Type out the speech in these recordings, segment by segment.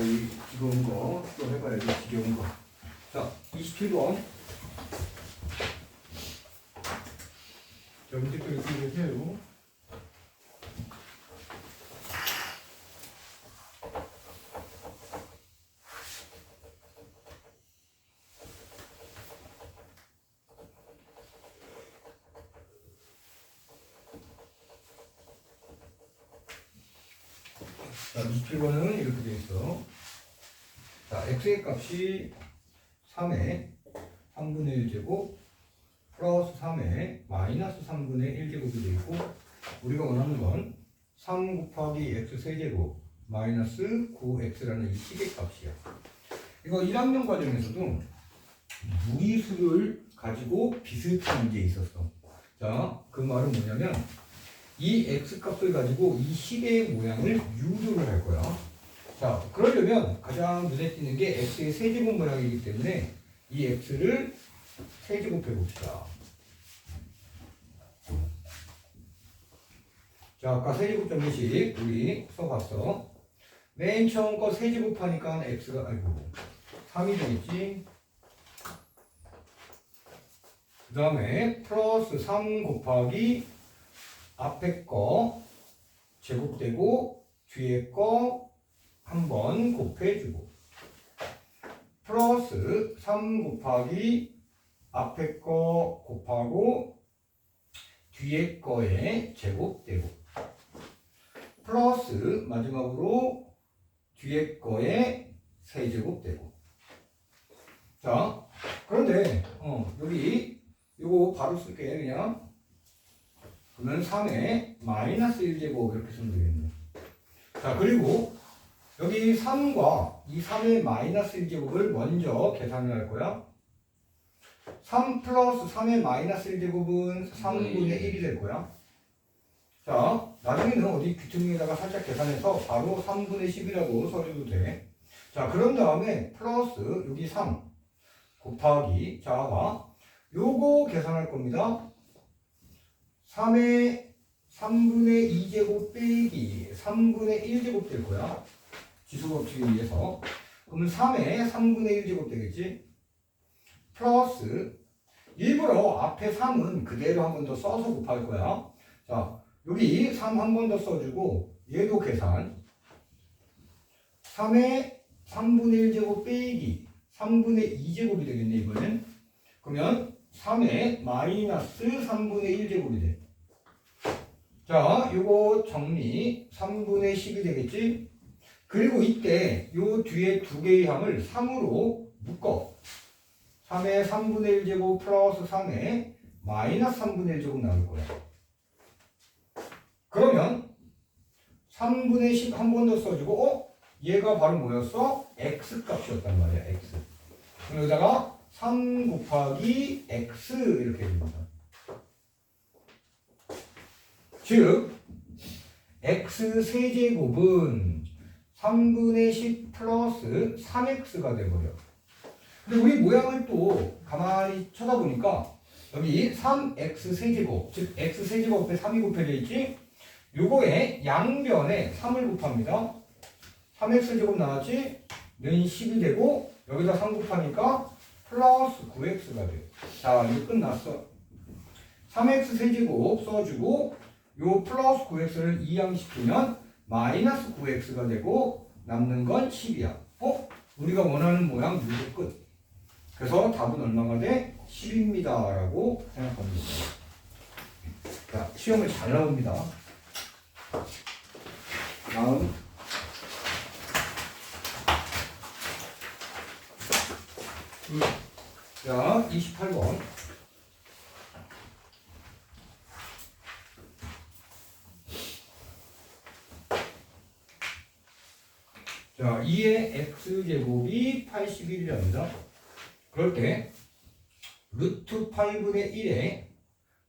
이 지겨운 거 또 해봐야지. 지겨운 거. 자, 27번. 자, 문제 또 이렇게 해요. 자, 27번은 이렇게 되어 있어. 자, x의 값이 3의 3분의 1제곱 플러스 3의 마이너스 3분의 1제곱이 되어 있고, 우리가 원하는 건 3 곱하기 x 세제곱 마이너스 9x라는 이 식의 값이야. 이거 1학년 과정에서도 무리수를 가지고 비슷한 게 있었어. 자, 그 말은 뭐냐면 이 x값을 가지고 이 식의 모양을 유도를 할 거야. 자, 그러려면 가장 눈에 띄는 게 x의 세제곱 모양이기 때문에 이 x를 세제곱해 봅시다. 자, 아까 세제곱 정리식 우리 써봤어. 맨 처음 거 세제곱하니까 x가 3이 되겠지. 그 다음에 플러스 3 곱하기 앞에 거 제곱되고 뒤에 거 한번 곱해주고, 플러스 3 곱하기 앞에 거 곱하고 뒤에 거에 제곱되고, 플러스 마지막으로 뒤에 거에 세제곱되고. 자, 그런데 여기 이거 바로 쓸게. 그냥 그러면 3의 마이너스 1제곱 이렇게 쓰면 되겠네. 자, 그리고 여기 3과 이 3의 마이너스 1제곱을 먼저 계산을 할 거야. 3 플러스 3의 마이너스 1제곱은 3분의 1이 될 거야. 자, 나중에는 어디 귀퉁이에다가 살짝 계산해서 바로 3분의 10이라고 써줘도 돼. 자, 그런 다음에 플러스 여기 3 곱하기, 자, 요거 계산할 겁니다. 3의 3분의 2제곱 빼기 3분의 1제곱 될 거야. 지수법칙에 의해서. 그러면 3의 3분의 1제곱 되겠지? 플러스 일부러 앞에 3은 그대로 한 번 더 써서 곱할 거야. 자, 여기 3 한 번 더 써주고 얘도 계산. 3의 3분의 1제곱 빼기 3분의 2제곱이 되겠네, 이번엔. 그러면 3의 마이너스 3분의 1제곱이 돼. 자, 요거 정리. 3분의 10이 되겠지? 그리고 이때 요 뒤에 두 개의 함을 3으로 묶어. 3의 3분의 1제곱 플러스 3의 마이너스 3분의 1제곱 나올 거야. 그러면 3분의 10 한 번 더 써주고, 얘가 바로 뭐였어? x 값이었단 말이야, x. 그럼 여기다가 3 곱하기 x 이렇게 됩니다. 즉 x 세제곱은 3분의 10 플러스 3x가 돼버려. 근데 우리 모양을 또 가만히 쳐다보니까 여기 3x 세제곱, 즉 x 세제곱 앞에 3이 곱해져 있지? 요거에 양변에 3을 곱합니다. 3x 제곱 나왔지? 는 10이 되고, 여기다 3 곱하니까 플러스 9x가 돼. 자, 이거 끝났어. 3x 세제곱 써주고 요 플러스 9x를 이항시키면 마이너스 9x가 되고 남는 건 10이야. 우리가 원하는 모양 유도 끝. 그래서 답은 얼마가 돼? 10입니다 라고 생각합니다. 자, 시험에 잘 나옵니다. 다음 자, 28번. 자, 2의 x제곱이 81이랍니다. 그럴 때 루트 8분의 1에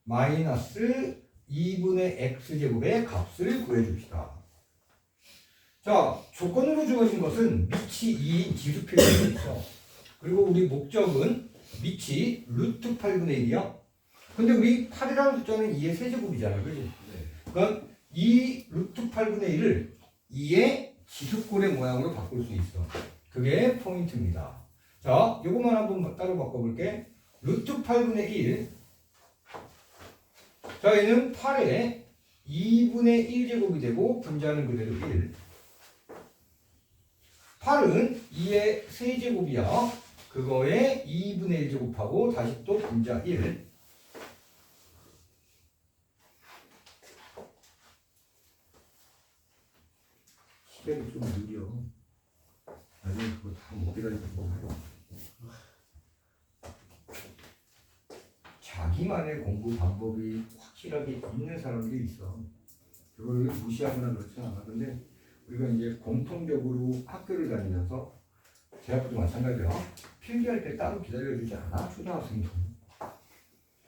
마이너스 2분의 x제곱의 값을 구해줍시다. 자, 조건으로 주어진 것은 밑이 2인 지수표가 있어. 그리고 우리 목적은 밑이 루트 8분의 1이야. 근데 우리 8이라는 숫자는 2의 세제곱이잖아, 그렇지? 네. 그러니까 이 루트 8분의 1을 2의 지수꼴의 모양으로 바꿀 수 있어. 그게 포인트입니다. 자, 요것만 한번 따로 바꿔볼게. 루트 8분의 1. 자, 얘는 8에 2분의 1제곱이 되고 분자는 그대로 1. 8은 2의 세제곱이야. 그거에 2분의 1제곱하고 다시 또 분자 1. 시간이 좀 느려. 나중에 그거 다 못 기다리고 뭐. 자기만의 공부 방법이 확실하게 있는 사람들이 있어. 그거를 무시하거나 그렇지 않아. 근데 우리가 이제 공통적으로 학교를 다니면서 대학도 마찬가지야. 필기할 때 따로 기다려주지 않아. 초등학생도.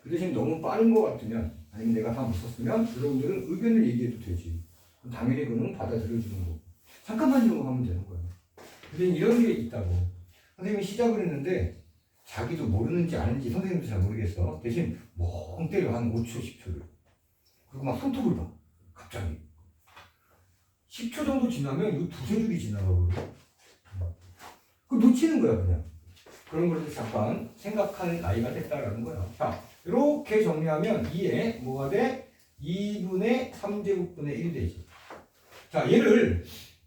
그 대신 너무 빠른 것 같으면 아니면 내가 다 못 썼으면 여러분들은 의견을 얘기해도 되지. 당연히 그거는 받아들여주는 거고. 잠깐만요 하면 되는 거야. 근데 이런 게 있다고. 선생님이 시작을 했는데 자기도 모르는지 아는지 선생님도 잘 모르겠어. 대신 멍 때려 한 5초, 10초를. 그리고 막 손톱을 봐. 갑자기. 10초 정도 지나면 이 두세 줄이 지나가거든. 그거 놓치는 거야, 그냥. 그런 걸 잠깐 생각하는 나이가 됐다라는 거야. 자, 이렇게 정리하면 2에 뭐가 돼? 2분의 3제곱분의 1 되지. 자, 얘를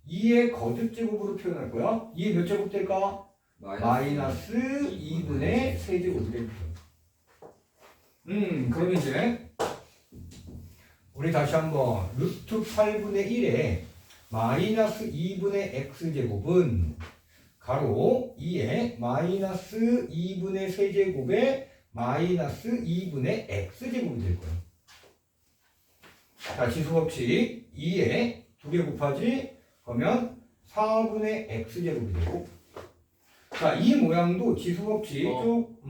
2의 거듭제곱으로 표현할 거야. 2의 몇 제곱 될까? 마이너스 2분의 세제곱이 됩니다. 그러면 이제 우리 다시 한번 루트 8분의 1에 마이너스 2분의 x제곱은 가로 2에 마이너스 2분의 세제곱에 마이너스 2분의 x제곱이 될 거예요. 자, 지수법칙 2에 2개 곱하지 그러면 4분의 x제곱이 되고, 자, 이 모양도 지수법칙 쭉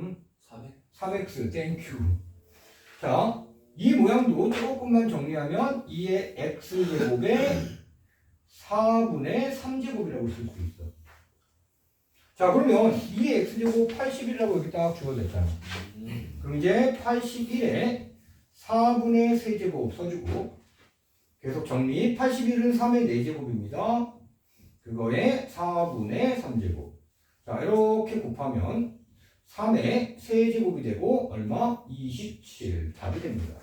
3x 땡큐. 자, 이 모양도 조금만 정리하면 2의 x제곱에 4분의 3제곱이라고 쓸 수 있어. 자, 그러면 2의 x제곱 80이라고 여기 딱 주어졌잖아. 그럼 이제 81에 4분의 세제곱 써주고, 계속 정리. 81은 3의 4제곱입니다. 그거에 4분의 3제곱. 자, 이렇게 곱하면 3의 세제곱이 되고 얼마? 27. 답이 됩니다.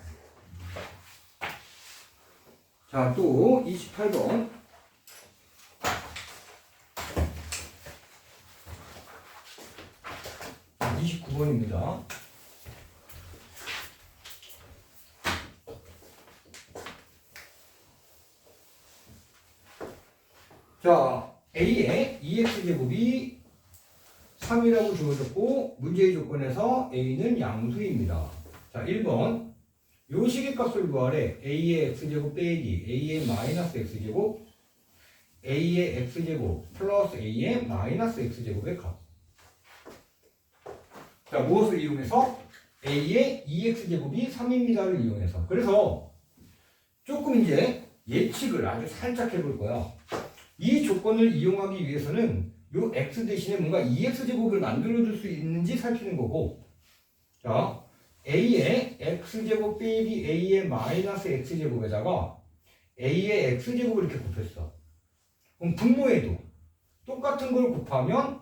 자, 또 28번. 자, 29번입니다. 자, A의 2x제곱이 3이라고 주어졌고 문제의 조건에서 A는 양수입니다. 자, 1번 요 시계값을 구하래. A의 x제곱 빼기 A의 마이너스 x제곱 A의 x제곱 플러스 A의 마이너스 x제곱의 값. 자, 무엇을 이용해서? A의 2x제곱이 3입니다를 이용해서. 그래서 조금 이제 예측을 아주 살짝 해볼 거야. 이 조건을 이용하기 위해서는 요 x 대신에 뭔가 2x제곱을 만들어줄 수 있는지 살피는 거고, 자, a의 x제곱 빼기 a의 마이너스 x제곱에다가 a의 x제곱을 이렇게 곱했어. 그럼 분모에도 똑같은 걸 곱하면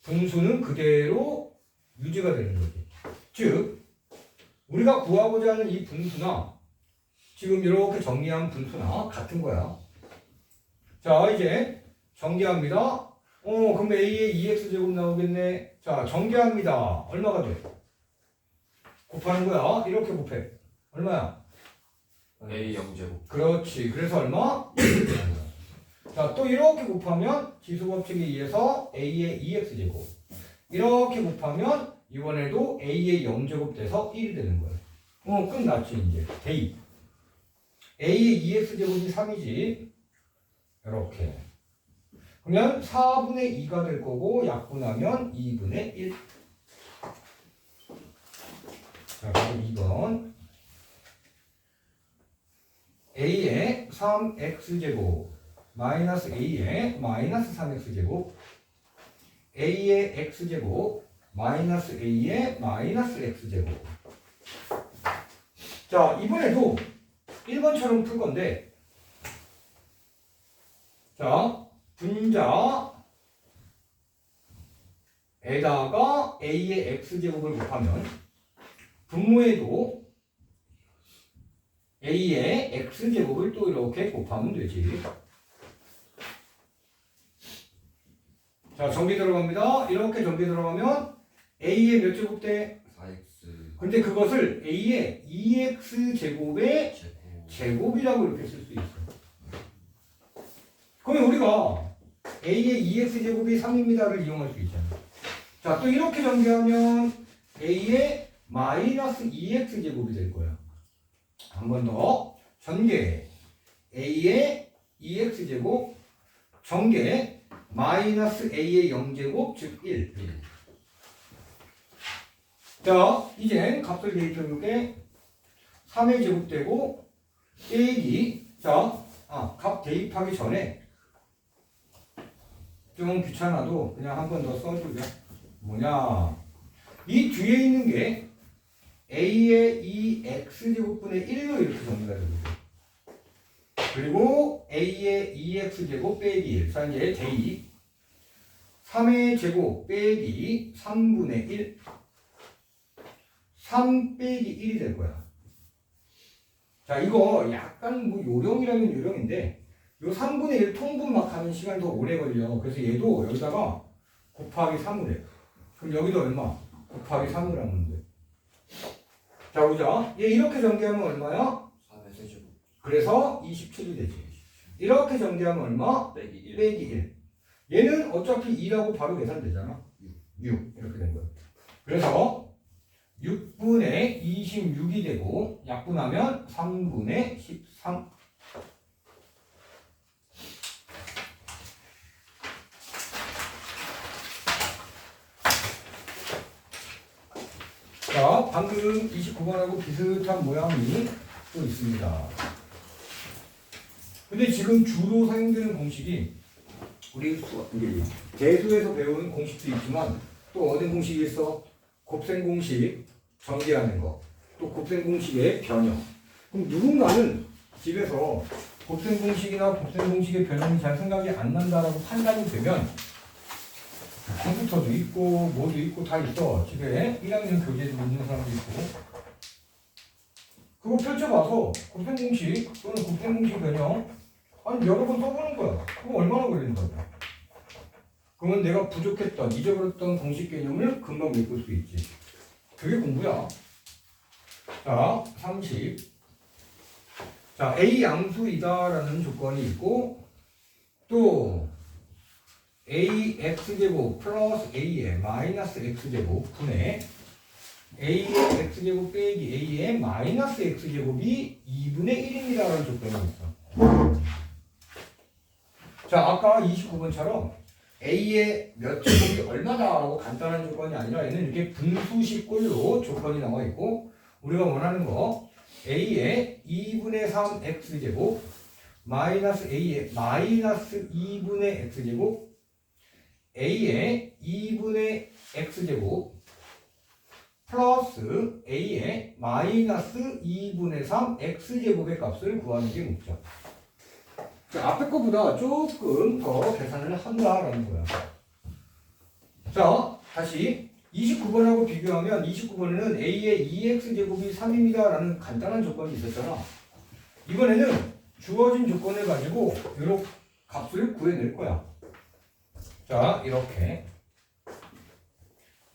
분수는 그대로 유지가 되는 거지. 즉, 우리가 구하고자 하는 이 분수나 지금 이렇게 정리한 분수나 같은 거야. 자, 이제 정리합니다. 그럼 A의 2x제곱 나오겠네. 자, 정리합니다. 얼마가 돼? 곱하는 거야. 이렇게 곱해. 얼마야? A 0제곱. 그렇지. 그래서 얼마? 자, 또 이렇게 곱하면 지수법칙에 의해서 A의 2x제곱. 이렇게 곱하면 이번에도 A의 0제곱 돼서 1이 되는 거야. 끝났지, 이제. 대입. A의 2x제곱이 3이지. 이렇게. 그러면 4분의 2가 될 거고 약분하면 2분의 1. 자, 그럼 2번. A의 3x제곱 마이너스 A의 마이너스 3x제곱 A의 x제곱 마이너스 A의 마이너스 x제곱. 자, 이번에도 1번처럼 풀 건데, 자, 분자에다가 a의 x제곱을 곱하면 분모에도 a의 x제곱을 또 이렇게 곱하면 되지. 자, 정비 들어갑니다. 이렇게 정비 들어가면 a의 몇 제곱 돼? 4x 근데 그것을 a의 2x제곱의 제곱 제곱이라고 이렇게 쓸 수 있어. 그러면 우리가 a의 2x제곱이 3입니다를 이용할 수 있잖아. 자, 또 이렇게 전개하면 a의 마이너스 2x제곱이 될 거야. 한 번 더 전개 a의 2x제곱 전개 마이너스 a의 0제곱 즉 1. 자, 이젠 값을 대입해볼게. 3의 제곱되고 빼기 값 대입하기 전에 좀 귀찮아도 그냥 한 번 더 써주자. 뭐냐, 이 뒤에 있는 게 a의 2x제곱분의 1로 이렇게 정리가 됩니다. 그리고 a의 2x제곱 빼기 1. 자, 이제 대입 3의 제곱 빼기 3분의 1 3 빼기 1이 될 거야. 자, 이거 약간 뭐 요령이라면 요령인데 요 3분의 1 통분 막 하는 시간이 더 오래 걸려. 그래서 얘도 여기다가 곱하기 3을 해. 그럼 여기도 얼마? 곱하기 3을 하면 돼. 자, 보자. 얘 이렇게 전개하면 얼마야? 4의 세제곱 그래서 27이 되지. 이렇게 전개하면 얼마? 빼기 1 빼기 1. 얘는 어차피 2라고 바로 계산되잖아. 6 이렇게 된 거야. 그래서 6분의 26이 되고 약분하면 3분의 13. 자, 방금 29번하고 비슷한 모양이 또 있습니다. 근데 지금 주로 사용되는 공식이 우리 대수에서 배우는 공식도 있지만 또 어떤 공식이 있어? 곱셈 공식 전개하는 거, 또 곱셈 공식의 변형. 그럼 누군가는 집에서 곱셈 공식이나 곱셈 공식의 변형이 잘 생각이 안 난다라고 판단이 되면 컴퓨터도 있고 뭐도 있고 다 있어. 집에 1학년 교재도 있는 사람도 있고. 그거 펼쳐봐서 곱셈 공식 또는 곱셈 공식 변형 아니 여러 번 써보는 거야. 그거 얼마나 걸린다. 그러면 내가 부족했던 잊어버렸던 공식 개념을 금방 메꿀 수 있지. 그게 공부야. 자, 30. 자, A 양수이다라는 조건이 있고 또 AX제곱 플러스 A의 마이너스 X제곱 분의 A의 X제곱 빼기 A의 마이너스 X제곱이 2분의 1입니다라는 조건이 있어. 자, 아까 29번처럼 A의 몇 제곱이 얼마다라고 간단한 조건이 아니라 얘는 이렇게 분수식꼴로 조건이 나와 있고 우리가 원하는 거 A의 2분의 3 X제곱 마이너스 A의 마이너스 2분의 X제곱 A의 2분의 X제곱 플러스 A의 마이너스 2분의 3 X제곱의 값을 구하는 게 목적. 자, 앞에 거보다 조금 더 계산을 한다라는 거야. 자, 다시 29번하고 비교하면 29번에는 A의 2X제곱이 3입니다 라는 간단한 조건이 있었잖아. 이번에는 주어진 조건을 가지고 이렇게 값을 구해낼 거야. 자, 이렇게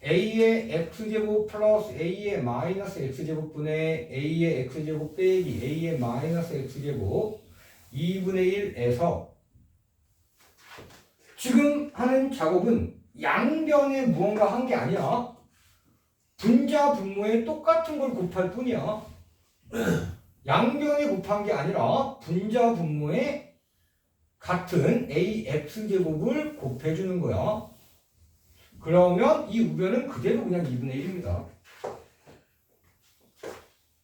A의 X제곱 플러스 A의 마이너스 X제곱 분의 A의 X제곱 빼기 A의 마이너스 X제곱 2분의 1에서 지금 하는 작업은 양변에 무언가 한 게 아니야. 분자 분모에 똑같은 걸 곱할 뿐이야. 양변에 곱한 게 아니라 분자 분모에 같은 AX제곱을 곱해주는 거야. 그러면 이 우변은 그대로 그냥 2분의 1입니다.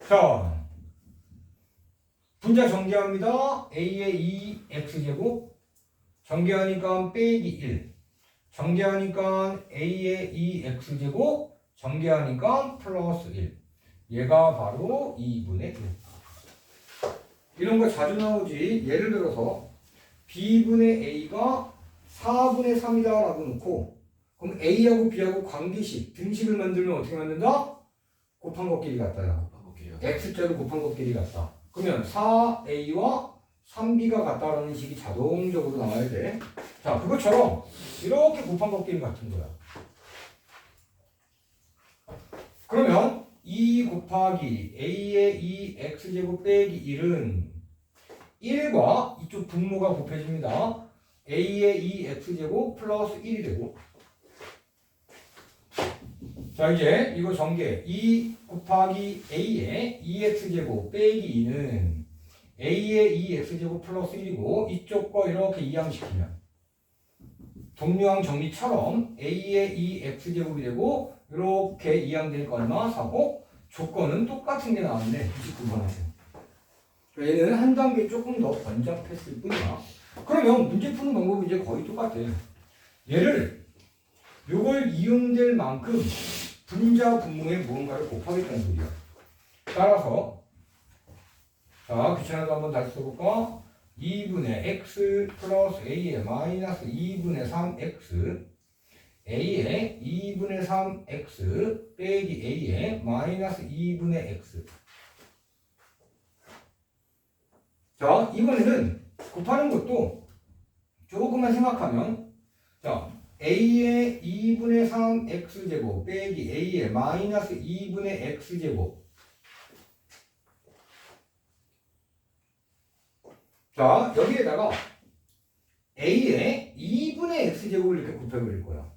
자, 분자 전개합니다. A의 2X제곱 전개하니까 빼기 1 전개하니까 A의 2X제곱 전개하니까 플러스 1 얘가 바로 2분의 1 이런 거 자주 나오지. 예를 들어서 b분의 a가 4분의 3이다 라고 놓고 그럼 a하고 b하고 관계식 등식을 만들면 어떻게 만든다? 곱한 것 길이 같다요. x자로 곱한 것 길이 같다. 그러면 4a와 3b가 같다라는 식이 자동적으로 나와야 돼. 자, 그것처럼 이렇게 곱한 것 길이 같은 거야. 그러면 2 곱하기 a의 2x제곱 빼기 1은 1과 이쪽 분모가 곱해집니다. a의 2x제곱 플러스 1이 되고 자 이제 이거 전개 2 곱하기 a의 2x제곱 빼기 2는 a의 2x제곱 플러스 1이고 이쪽과 이렇게 이항시키면 동류항 정리처럼 a의 2x제곱이 되고 이렇게 이항되니까 얼마? 4고 조건은 똑같은 게 나왔네. 29번에서. 얘는 한 단계 조금 더 번잡했을 뿐이야. 그러면 문제 푸는 방법은 이제 거의 똑같아. 얘를 요걸 이용될 만큼 분자 분모에 무언가를 곱하겠다는 소리야. 따라서 자 귀찮아도 한번 다시 써볼까? 2분의 x 플러스 a의 마이너스 2분의 3x a의 2분의 3x 빼기 a의 마이너스 2분의 x. 자 이번에는 곱하는 것도 조금만 생각하면 자 a의 2분의 3x제곱 빼기 a의 마이너스 2분의 x제곱. 자 여기에다가 a의 2분의 x제곱을 이렇게 곱해버릴 거야.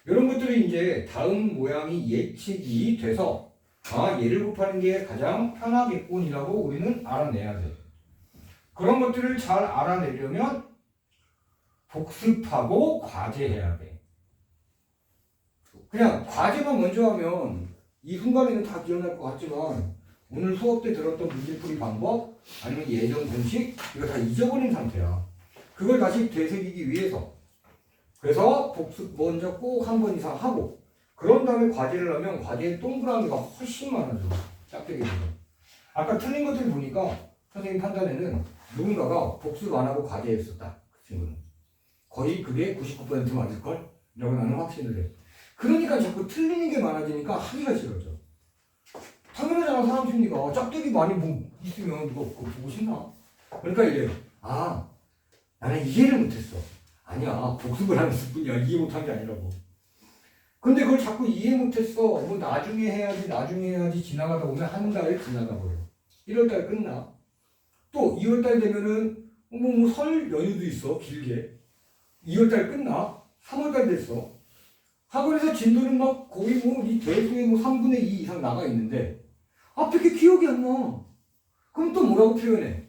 이런 것들이 이제 다음 모양이 예측이 돼서 아 얘를 곱하는 게 가장 편하겠군이라고 우리는 알아내야 돼. 그런 것들을 잘 알아내려면 복습하고 과제해야 돼. 그냥 과제만 먼저 하면 이 순간에는 다 기억날 것 같지만 오늘 수업 때 들었던 문제풀이 방법 아니면 예전 공식 이거 다 잊어버린 상태야. 그걸 다시 되새기기 위해서 그래서 복습 먼저 꼭 한 번 이상 하고 그런 다음에 과제를 하면 과제의 동그라미가 훨씬 많아져. 짝대기 보면. 아까 틀린 것들 보니까 선생님 판단에는 누군가가 복습 안 하고 과제했었다. 그 친구는. 거의 그게 99% 맞을걸? 라고 나는 확신을 해. 그러니까 자꾸 틀리는 게 많아지니까 하기가 싫어져. 당연하잖아 사람 심리가. 짝대기 많이 뭐 있으면 누가 그거 보고 싶나? 그러니까 이제 아 나는 이해를 못했어. 아니야 복습을 안 했을 뿐이야. 이해 못한 게 아니라고. 근데 그걸 자꾸 이해 못했어. 뭐 나중에 해야지 지나가다 보면 한 달 지나가 버려. 1월달 끝나. 또 2월달 되면은 뭐 설 연휴도 있어 길게. 2월달 끝나. 3월달 됐어. 학원에서 진도는 막 거의 뭐 이 대수의 뭐 3분의 2 이상 나가 있는데 앞에 게 기억이 안 나. 그럼 또 뭐라고 표현해?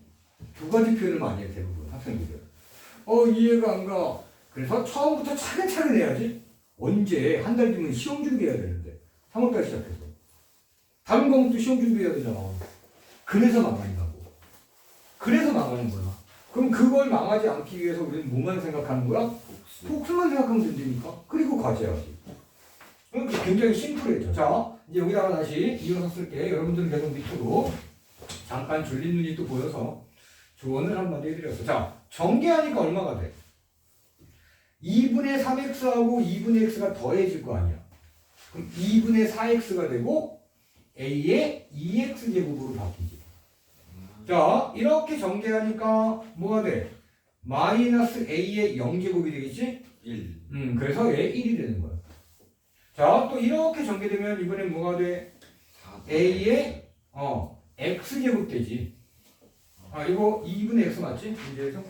두 가지 표현을 많이 해 대부분 학생들이. 이해가 안 가. 그래서 처음부터 차근차근 해야지. 언제 한 달 뒤면 시험 준비해야 되는데 3월달 시작해서 다른 과목도 시험 준비해야 되잖아. 그래서 망한다고. 그래서 망하는 거야. 그럼 그걸 망하지 않기 위해서 우리는 뭐만 생각하는 거야? 복습만 생각하면 된다니까. 그리고 과제하지. 그러니까 굉장히 심플해져. 자 이제 여기다가 다시 이어서 쓸게. 여러분들은 계속 밑으로 잠깐 졸린 눈이 또 보여서 조언을 한마디 해드렸어. 자 전개하니까 얼마가 돼? 2분의 3x하고 2분의 x가 더해질 거 아니야. 그럼 2분의 4x가 되고 a의 2x제곱으로 바뀌지. 자 이렇게 전개하니까 뭐가 돼? 마이너스 a의 0제곱이 되겠지? 1. 그래서 얘 1이 되는 거야. 자 또 이렇게 전개되면 이번엔 뭐가 돼? a의 x제곱 되지. 아 이거 2분의 x 맞지? 문제에서?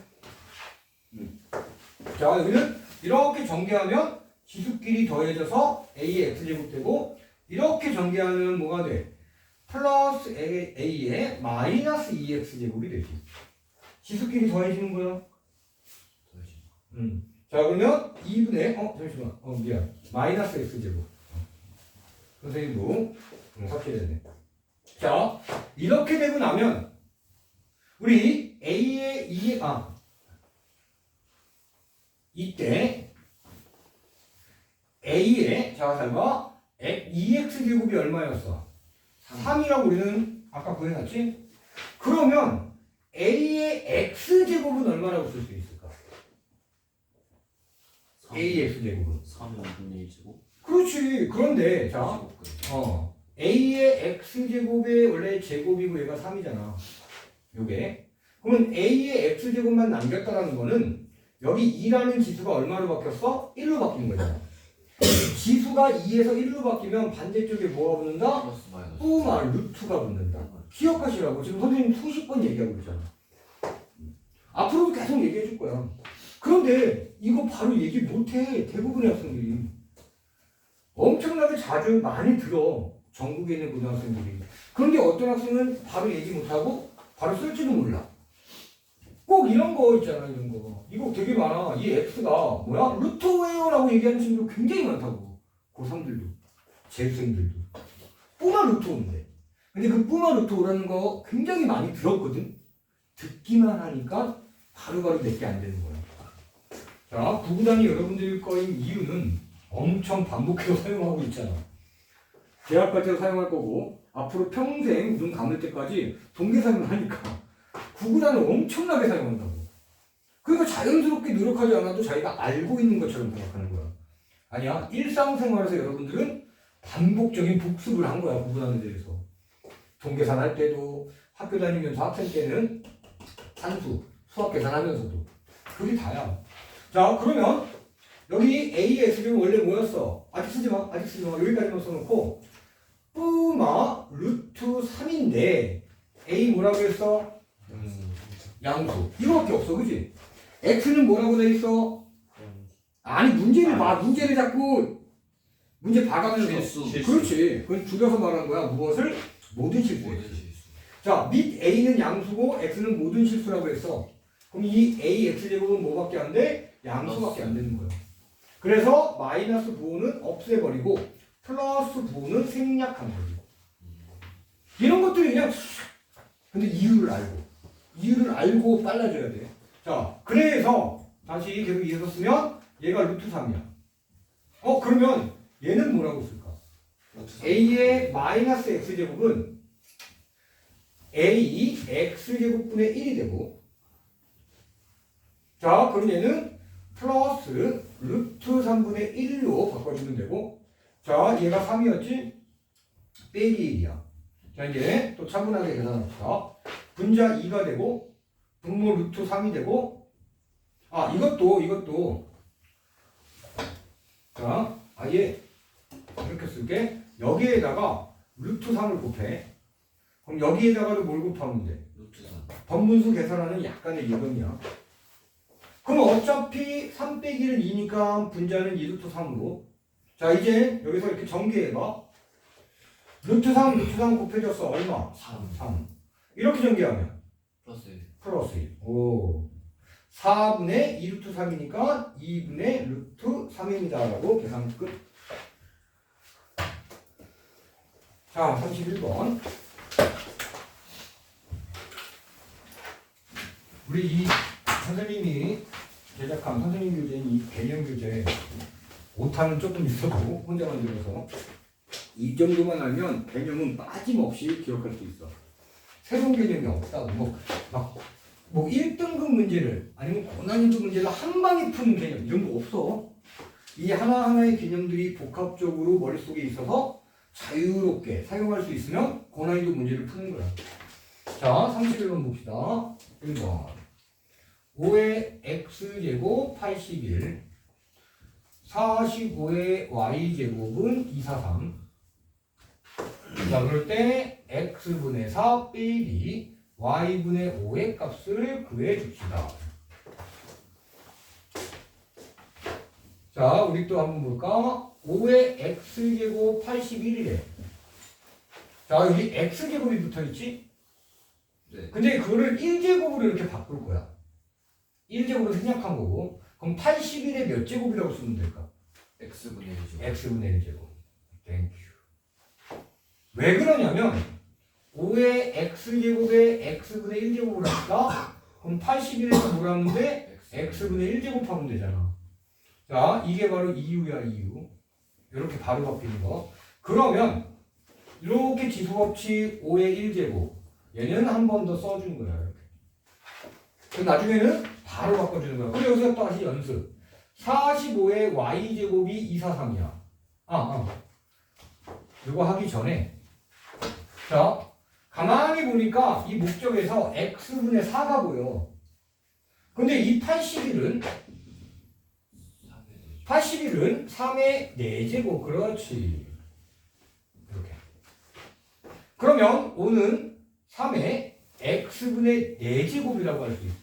자 여기는 이렇게 전개하면 지수끼리 더해져서 a의 x제곱 되고 이렇게 전개하면 뭐가 돼? 플러스 a의 마이너스 2x제곱이 되지. 지수끼리 더해지는 거야. 자 그러면 2분의 잠시만 미안 마이너스 x제곱. 선생님도 확실했네. 자 이렇게 되고 나면 우리 a의 2의 이때 a의 자 잘 봐. 2x제곱이 얼마였어? 3이라고 우리는 아까 구해놨지? 그러면 A의 X제곱은 얼마라고 쓸 수 있을까? A의 X제곱은 3은 2분의 1제곱. 그렇지. 그런데 자 A의 X제곱의 원래 제곱이고 얘가 3이잖아. 요게. 그러면 A의 X제곱만 남겼다라는 거는 여기 2라는 지수가 얼마로 바뀌었어? 1로 바뀐 거잖아. 지수가 2에서 1로 바뀌면 반대쪽에 뭐가 붙는다? 플러스 마이너스. 뿌마 루트가 붙는다. 기억하시라고. 지금 선생님 수십 번 얘기하고 있잖아. 앞으로도 계속 얘기해 줄 거야. 그런데 이거 바로 얘기 못해. 대부분의 학생들이. 엄청나게 자주 많이 들어. 전국에 있는 고등학생들이. 그런데 어떤 학생은 바로 얘기 못하고 바로 쓸지도 몰라. 꼭 이런 거 있잖아. 이런 거. 이거 되게 많아. 이 X가 뭐야? 루트웨어라고 얘기하는 친구도 굉장히 많다고. 고3들도. 재수생들도. 뿌마 루트오인데. 근데 그 뿌마 루트오라는 거 굉장히 많이 들었거든. 듣기만 하니까 바로바로 내게 안 되는 거야. 자, 구구단이 여러분들 거인 이유는 엄청 반복해서 사용하고 있잖아. 대학 갈 때도 사용할 거고 앞으로 평생 눈 감을 때까지 동계사용을 하니까 구구단을 엄청나게 사용한다고. 그러니까 자연스럽게 노력하지 않아도 자기가 알고 있는 것처럼 생각하는 거야. 아니야. 일상생활에서 여러분들은 반복적인 복습을 한 거야. 구구단에 대해서. 동계산 할 때도 학교 다니면서 학생 때는 산수, 수학 계산하면서도 그게 다야. 자, 그러면 여기 A의 X제곱 원래 뭐였어? 아직 쓰지 마. 여기까지만 써놓고 뿌마 루트 3인데 A 뭐라고 했어? 양수. 이거밖에 없어, 그지? X는 뭐라고 돼 있어? 아니 문제를 봐. 문제를 자꾸 문제 봐가면서. 그렇지. 그건 줄여서 말한 거야. 무엇을? 모든 실수. 자, 및 A는 양수고 X는 모든 실수라고 했어. 그럼 이 A X제곱은 뭐밖에 안 돼? 양수밖에 안 되는 거야. 그래서 마이너스 부호는 없애버리고 플러스 부호는 생략한 거지. 이런 것들이 그냥 근데 이유를 알고 빨라져야 돼. 자, 그래서 다시 계속 이해서 쓰면 얘가 루트 3이야. 그러면 얘는 뭐라고 쓸까? A의 마이너스 X제곱은 A X제곱분의 1이 되고 자, 그럼 얘는 플러스 루트 3분의 1로 바꿔주면 되고 자, 얘가 3이었지? 빼기 1이야. 자, 이제 또 차분하게 계산합시다. 분자 2가 되고 분모 루트 3이 되고 이것도 자, 아예 이렇게 쓸게. 여기에다가 루트 3을 곱해. 그럼 여기에다가도 뭘 곱하면 돼? 루트 3. 번분수 계산하는 약간의 예금이야. 그럼 어차피 3 빼기 1은 2니까 분자는 2루트 3으로. 자, 이제 여기서 이렇게 전개해봐. 루트 3 곱해졌어. 얼마? 3. 이렇게 전개하면 플러스 1. 플러스 1. 오. 4분의 2루트 3이니까 2분의 루트 3입니다. 라고 계산 끝. 자, 31번. 우리 이 선생님이 제작한 선생님 교재인 이 개념 교재 오타는 조금 있어도 혼자 만들어서 이 정도만 알면 개념은 빠짐없이 기억할 수 있어. 새로운 개념이 없다고. 뭐 1등급 문제를 아니면 고난이도 문제를 한 방에 푸는 개념 이런 거 없어. 이 하나하나의 개념들이 복합적으로 머릿속에 있어서 자유롭게 사용할 수 있으면 고난이도 문제를 푸는 거야. 자, 31번 봅시다. 1번 5의 x제곱 81 45의 y제곱은 243. 자, 그럴 때 x분의 4 빼기 y분의 5의 값을 구해 줍시다. 자, 우리 또 한번 볼까? 5의 x제곱 81이래. 자, 여기 x제곱이 붙어있지? 네. 근데 그거를 1제곱으로 이렇게 바꿀 거야. 1제곱으로 생략한 거고. 그럼 81의 몇 제곱이라고 쓰면 될까? x분의 1제곱. x분의 1제곱. 땡큐. 왜 그러냐면 5의 x제곱에 x분의 1제곱을 하니까 그럼 81에서 뭘 하면 돼? x분의 1제곱 하면 되잖아. 자, 이게 바로 이유야, 이유. 이렇게 바로 바뀌는 거. 그러면 이렇게 지수법칙 5의 1제곱 얘는 한 번 더 써준 거야. 이렇게. 그럼 나중에는 바로 바꿔주는 거야. 그럼 여기서 또 다시 연습. 45의 y제곱이 243이야. 이거 하기 전에 자 가만히 보니까 이 목적에서 x분의 4가 보여. 근데 이 81은 3의 4제곱. 그렇지. 이렇게. 그러면 오는 3의 x분의 4제곱이라고 할 수 있어.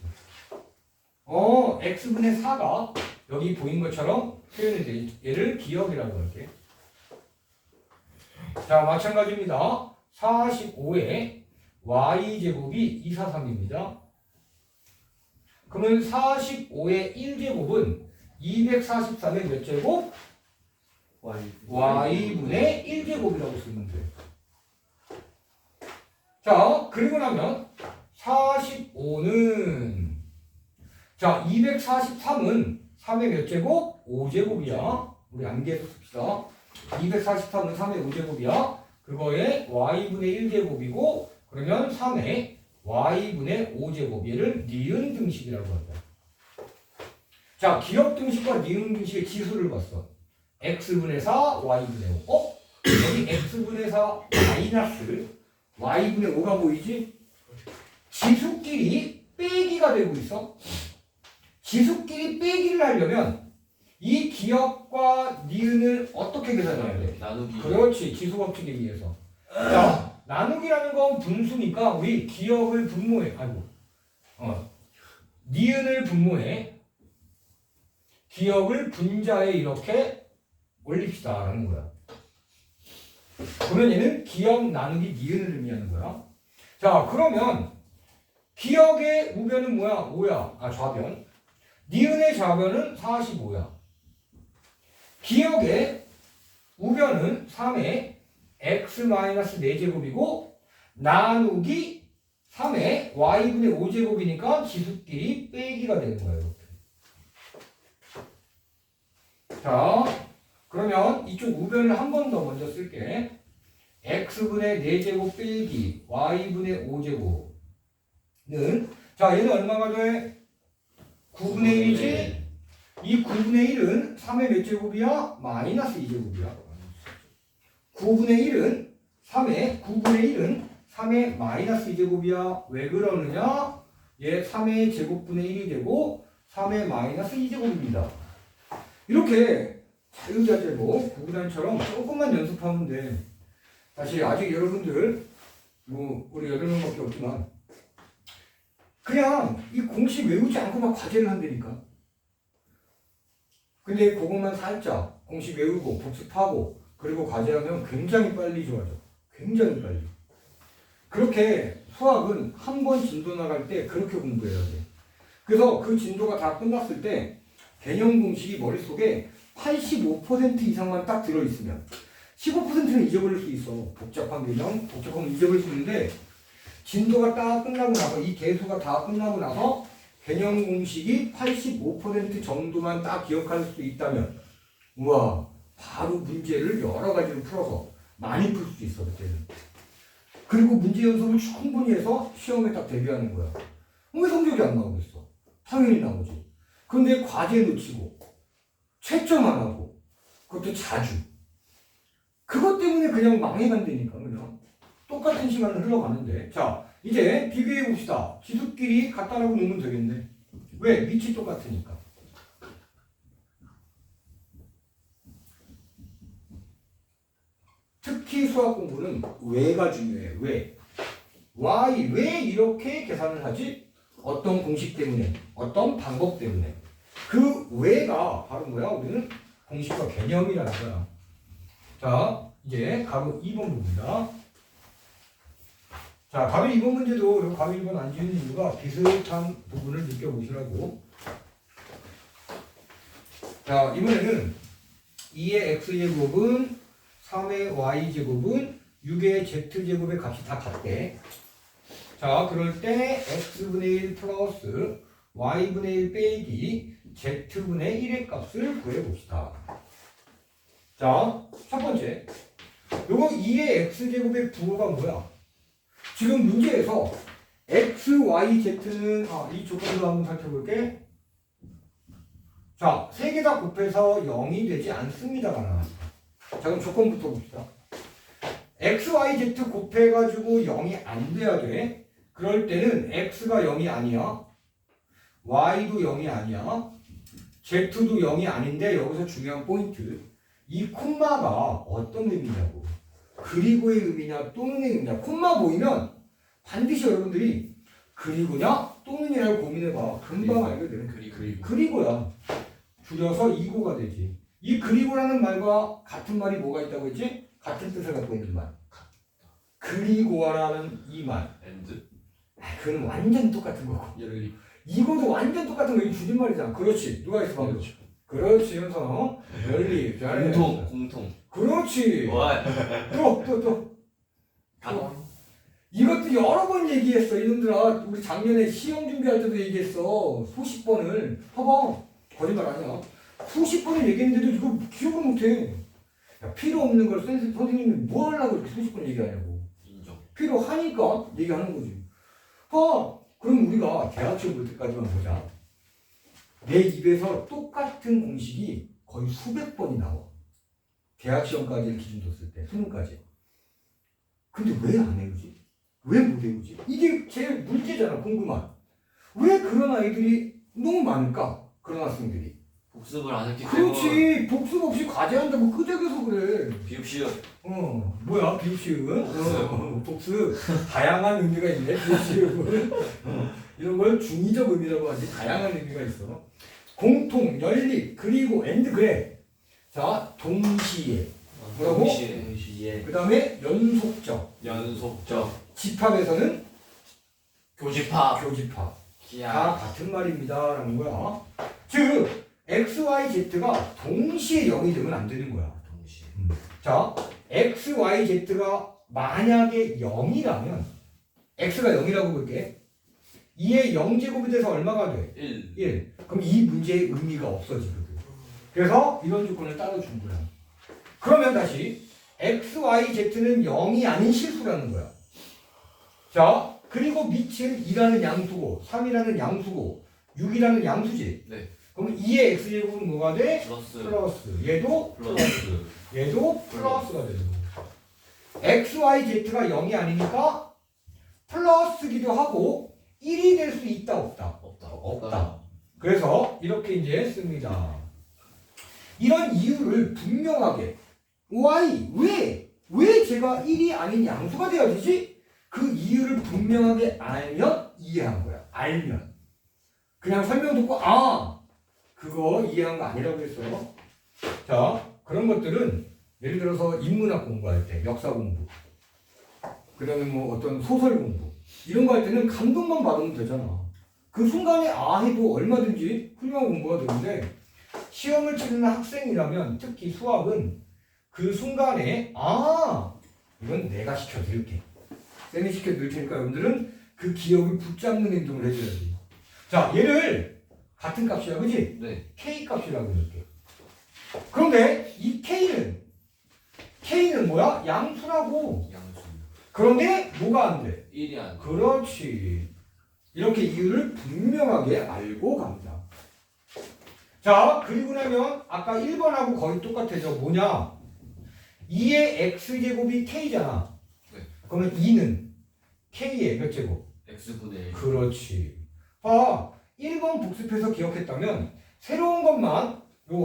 x분의 4가 여기 보인 것처럼 표현이 돼. 얘를 기억이라고 할게. 자, 마찬가지입니다. 45의 y제곱이 243입니다. 그러면 45의 1제곱은 243의 몇 제곱? y분의 1제곱이라고 쓰면 돼. 자, 그리고 나면 45는 자, 243은 3의 몇 제곱? 5제곱이야. 우리 암기해서 씁시다. 243은 3의 5제곱이야. 그거에 y분의 1제곱이고 그러면 3의 y분의 5제곱. 얘를 니은 등식이라고 한다. 자, 기억 등식과 니은 등식의 지수를 봤어. x분의 4, y분의 5. 여기 x분의 4 마이너스 y분의 5가 보이지? 지수끼리 빼기가 되고 있어. 지수끼리 빼기를 하려면 이 기억과 니은을 어떻게 계산해야 돼? 나누기. 그렇지. 지수 법칙에 의해서. 자, 나누기라는 건 분수니까 우리 기억을 분모해. 니은을 분모해. 기억을 분자에 이렇게 올립시다 라는 거야. 그러면 얘는 기억 나누기 니은을 의미하는 거야. 자, 그러면 기억의 우변은 뭐야? 5야. 좌변. 니은의 좌변은 45야. 기억의 우변은 3의 x-4제곱이고 나누기 3의 y분의 5제곱이니까 지수끼리 빼기가 되는 거예요. 이렇게. 자, 그러면 이쪽 우변을 한 번 더 먼저 쓸게. x분의 4제곱 빼기 y분의 5제곱는 자, 얘는 얼마가 돼? 9분의 1이지? 이 9분의 1은 3의 몇 제곱이야? 마이너스 2제곱이야. 9분의 1은 3의 마이너스 2제곱이야. 왜 그러느냐? 얘 3의 제곱분의 1이 되고 3의 마이너스 2제곱입니다. 이렇게 자유자재로 구구단처럼 조금만 연습하면 돼. 사실 아직 여러분들 우리 8명밖에 없지만 그냥 이 공식 외우지 않고 막 과제를 한다니까. 근데 그것만 살짝 공식 외우고 복습하고 그리고 과제하면 굉장히 빨리 좋아져. 굉장히 빨리. 그렇게 수학은 한 번 진도 나갈 때 그렇게 공부해야 돼. 그래서 그 진도가 다 끝났을 때 개념 공식이 머릿속에 85% 이상만 딱 들어있으면 15%는 잊어버릴 수 있어. 복잡한 개념, 복잡하면 잊어버릴 수 있는데 진도가 딱 끝나고 나서 이 개수가 다 끝나고 나서 개념 공식이 85% 정도만 딱 기억할 수 있다면 우와 바로 문제를 여러 가지로 풀어서 많이 풀 수 있어 그때는. 그리고 문제 연습을 충분히 해서 시험에 딱 대비하는 거야. 왜 성적이 안 나오겠어? 당연히 나오지. 근데 과제 놓치고 채점 안 하고 그것도 자주 그것 때문에 그냥 망해간다니까. 그냥 똑같은 시간을 흘러가는데 자 이제 비교해 봅시다. 지수끼리 같다라고 놓으면 되겠네. 왜? 밑이 똑같으니까. 특히 수학 공부는 왜가 중요해. 왜? why 왜 이렇게 계산을 하지? 어떤 공식 때문에, 어떤 방법 때문에. 그 왜가 바로 뭐야? 우리는 공식과 개념이라는 거야. 자, 이제 가로 2번 봅니다. 자, 가로 2번 문제도 가로 1번 안 지우는 이유가 비슷한 부분을 느껴보시라고. 자, 이번에는 2의 x제곱은 3의 y제곱은 6의 z제곱의 값이 다 같대. 자, 그럴 때 x분의 1 플러스 y분의 1 빼기 z분의 1의 값을 구해봅시다. 자, 첫 번째. 요거 2의 x제곱의 부호가 뭐야? 지금 문제에서 x, y, z는 이 조건도 한번 살펴볼게. 자, 세 개 다 곱해서 0이 되지 않습니다가 나왔어. 자, 그럼 조건부터 봅시다. x, y, z 곱해가지고 0이 안 돼야 돼. 그럴 때는 x가 0이 아니야. y도 0이 아니야. z도 0이 아닌데 여기서 중요한 포인트. 이 콤마가 어떤 의미냐고. 그리고의 의미냐 또는의 의미냐. 콤마 보이면 반드시 여러분들이 그리고냐 또는이라고 고민해봐. 금방 알게 돼. 그리고야. 줄여서 이고가 되지. 이 그리고라는 말과 같은 말이 뭐가 있다고 했지? 같은 뜻을 갖고 있는 말. 그리고라는 이 말. 엔드? 그건 완전 똑같은 거고. 열리. 이거도 완전 똑같은 거. 이 줄임말이잖아. 그렇지. 누가 있어 방금. 그렇지. 현서. 열리. 잘해. 공통. 그렇지. 와. 또. 단원. 이것도 여러 번 얘기했어. 이놈들아. 우리 작년에 시험 준비할 때도 얘기했어. 수십 번을. 봐봐. 거짓말 아니야. 수십 번을 얘기했는데도 이거 기억을 못해. 야, 필요 없는 걸 선생님이 뭐 하려고 이렇게 수십 번 얘기하냐고. 인정. 필요하니까 얘기하는 거지. 그럼 우리가 대학 시험 볼 때까지만 보자. 내 입에서 똑같은 공식이 거의 수백 번이 나와. 대학 시험까지를 기준 뒀을 때, 수능까지. 근데 왜 안 외우지? 왜 못 외우지? 이게 제일 문제잖아, 궁금한. 왜 그런 아이들이 너무 많을까? 그런 학생들이. 복습을 안 했기 때문에. 그렇지. 복습 없이 과제한다고 끄적여서 그래. 비읍시읍. 뭐야, 비읍시읍은? 복습. 다양한 의미가 있네, 비읍시읍은. 이런 걸 중의적 의미라고 하지. 다양한 의미가 있어. 공통, 연립, 그리고, 앤드, 그래. 자, 동시에. 뭐라고? 동시에. 그 다음에 연속적. 집합에서는 교집합. 교집합. 기하. 다 같은 말입니다. 라는 거야. 즉, x, y, z가 동시에 0이 되면 안 되는 거야. 동시에. 자, x, y, z가 만약에 0이라면, x가 0이라고 볼게. 2의 0제곱이 돼서 얼마가 돼? 1. 그럼 이 문제의 의미가 없어지거든. 그래서 이런 조건을 따로 준 거야. 그러면 다시 x, y, z는 0이 아닌 실수라는 거야. 자, 그리고 밑은 2라는 양수고 3이라는 양수고 6이라는 양수지. 네. 그럼 2의 x제곱은 뭐가 돼? 플러스. 얘도 플러스. 얘도 플러스가 되는 거야. x, y, z가 0이 아니니까 플러스기도 하고 1이 될 수 있다 없다? 없다. 그래서 이렇게 이제 씁니다. 이런 이유를 분명하게 why? 왜 제가 1이 아닌 양수가 되어야 되지? 그 이유를 분명하게 알면 이해한 거야. 알면. 그냥 설명 듣고 그거 이해한 거 아니라고 했어. 자, 그런 것들은 예를 들어서 인문학 공부할 때, 역사 공부, 그 다음에 뭐 어떤 소설 공부 이런 거 할 때는 감동만 받으면 되잖아. 그 순간에 해도 얼마든지 훌륭한 공부가 되는데 시험을 치는 학생이라면 특히 수학은 그 순간에 이건 내가 시켜드릴게. 쌤이 시켜드릴 테니까 여러분들은 그 기억을 붙잡는 행동을 해줘야지. 자, 얘를 같은 값이야, 그지? 네. K 값이라고 해볼게. 그런데 이 K는 뭐야? 양수라고. 양수. 그런데 뭐가 안 돼? 1이 안 돼. 그렇지. 이렇게 이유를 분명하게 알고 갑니다. 자, 그리고 나면 아까 1번하고 거의 똑같아져. 뭐냐? 2의 x제곱이 k잖아. 네. 그러면 2는 k의 몇 제곱? x분의 1. 그렇지. 1번 복습해서 기억했다면 새로운 것만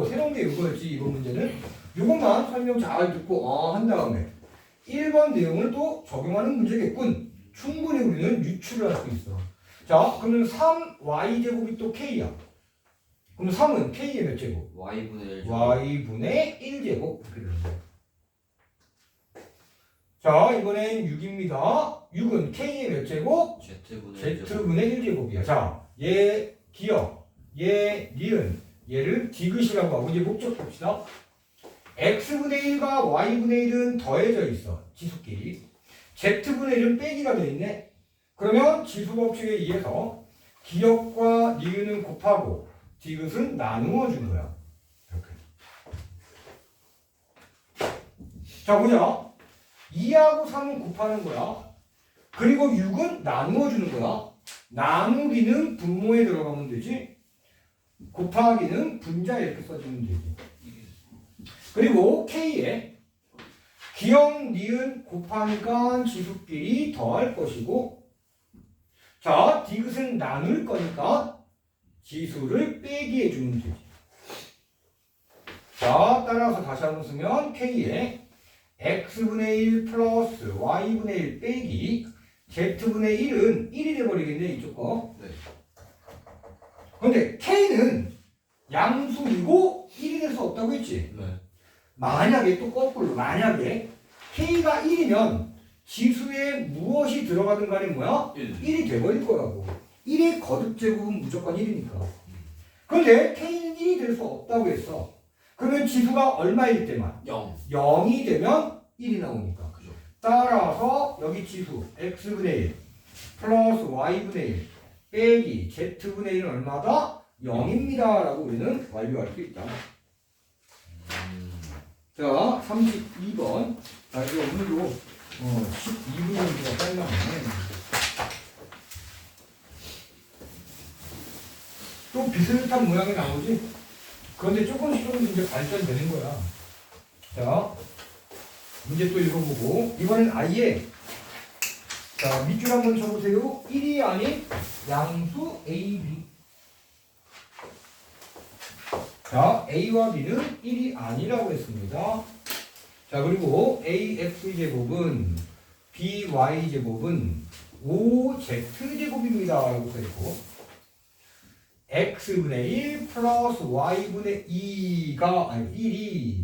새로운 게 이거였지. 이번 문제는 이것만 설명 잘 듣고 한 다음에 1번 내용을 또 적용하는 문제겠군. 충분히 우리는 유추를 할 수 있어. 자, 그러면 3y제곱이 또 k야. 그럼 3은 k의 몇 제곱? y분의 1. y분의 1제곱. 이렇게 되는 거야. 자, 이번엔 6입니다. 6은 k의 몇 제곱? z분의 1제곱이야. 자, 얘 기억, 얘 니은, 얘를 디귿이라고 하고 이제 목적 봅시다. x분의 1과 y분의 1은 더해져 있어. 지수끼리. z분의 1은 빼기가 돼 있네. 그러면 지수법칙에 의해서 기억과 니은은 곱하고 디귿은 나누어 준 거야. 이렇게. 자, 보자. 2하고 3은 곱하는 거야. 그리고 6은 나누어 주는 거야. 나누기는 분모에 들어가면 되지. 곱하기는 분자 이렇게 써주면 되지. 그리고 K에 기억, 니은 곱하니까 지수끼리 더할 것이고, 자, 디귿은 나눌 거니까 지수를 빼기 해주면 되지. 자, 따라서 다시 한번 쓰면 K에 X분의 1 플러스 Y분의 1 빼기 Z분의 1은 1이 돼버리겠네, 이쪽 거. 네. 근데 K는 양수이고 1이 될 수 없다고 했지? 네. 만약에 또 거꾸로, 만약에 K가 1이면 지수에 무엇이 들어가든 간에 뭐야? 1이 돼버릴 거라고. 1의 거듭제곱은 무조건 1이니까. 그런데 K는 1이 될 수 없다고 했어. 그러면 지수가 얼마일 때만? 0. 0이 되면 1이 나오니까. 그죠. 따라서 여기 지수 X분의 1 플러스 Y분의 1 빼기 Z분의 1은 얼마다? 0입니다. 라고 우리는 완료할 수 있다. 자, 32번. 자, 이거 오늘도 12분 정도가 빨리 나오네. 또 비슷한 모양이 나오지? 그런데 조금씩 이제 발전되는 거야. 자, 문제 또 읽어보고, 이번엔 아예, 자, 밑줄 한번 쳐보세요. 1이 아닌 양수 A, B. 자, A와 B는 1이 아니라고 했습니다. 자, 그리고 AX제곱은 BY제곱은 5Z제곱입니다. 라고 써있고, X분의 1 플러스 Y분의 2가, 아니, 1이,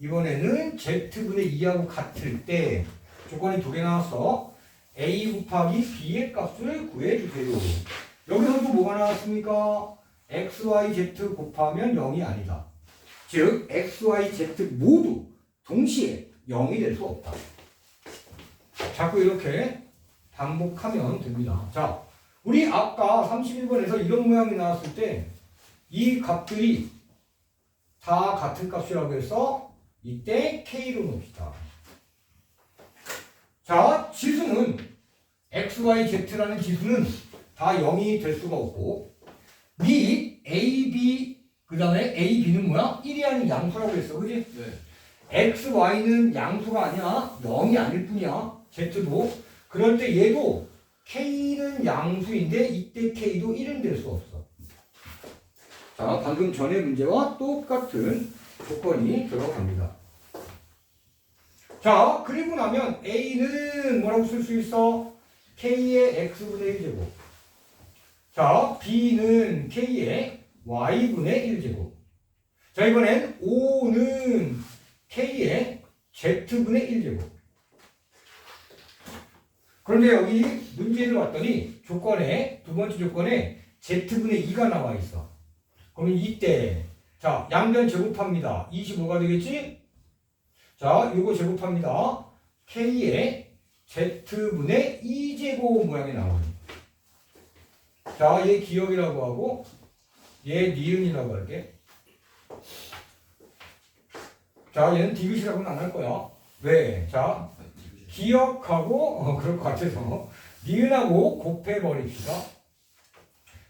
이번에는 Z분의 2하고 같을 때, 조건이 두 개 나왔어. A 곱하기 B의 값을 구해주세요. 여기서도 뭐가 나왔습니까? X, Y, Z 곱하면 0이 아니다. 즉, X, Y, Z 모두 동시에 0이 될 수 없다. 자꾸 이렇게 반복하면 됩니다. 자, 우리 아까 31번에서 이런 모양이 나왔을 때 이 값들이 다 같은 값이라고 해서 이때 K로 놓읍시다. 자, 지수는 X, Y, Z라는 지수는 다 0이 될 수가 없고 및 A, B 그 다음에 A, B는 뭐야? 1이 아닌 양수라고 했어. 그지? 네. X, Y는 양수가 아니야. 0이 아닐 뿐이야. Z도. 그럴 때 얘도 K는 양수인데 이때 K도 1은 될 수 없어. 자, 방금 전의 문제와 똑같은 조건이 들어갑니다. 자, 그리고 나면 A는 뭐라고 쓸 수 있어? K의 X분의 1제곱. 자, B는 K의 Y분의 1제곱. 자, 이번엔 O는 K의 Z분의 1제곱. 그런데 여기 문제를 봤더니 조건에, 두 번째 조건에 Z분의 2가 나와 있어. 그러면 이때, 자, 양변 제곱합니다. 25가 되겠지? 자, 요거 제곱합니다. K의 Z분의 2제곱 모양이 나오네. 자, 얘 기억이라고 하고, 얘 니은이라고 할게. 자, 얘는 디귿이라고는 안 할 거야. 왜? 자, 기억하고, 그럴 것 같아서, 니은하고 곱해버립시다.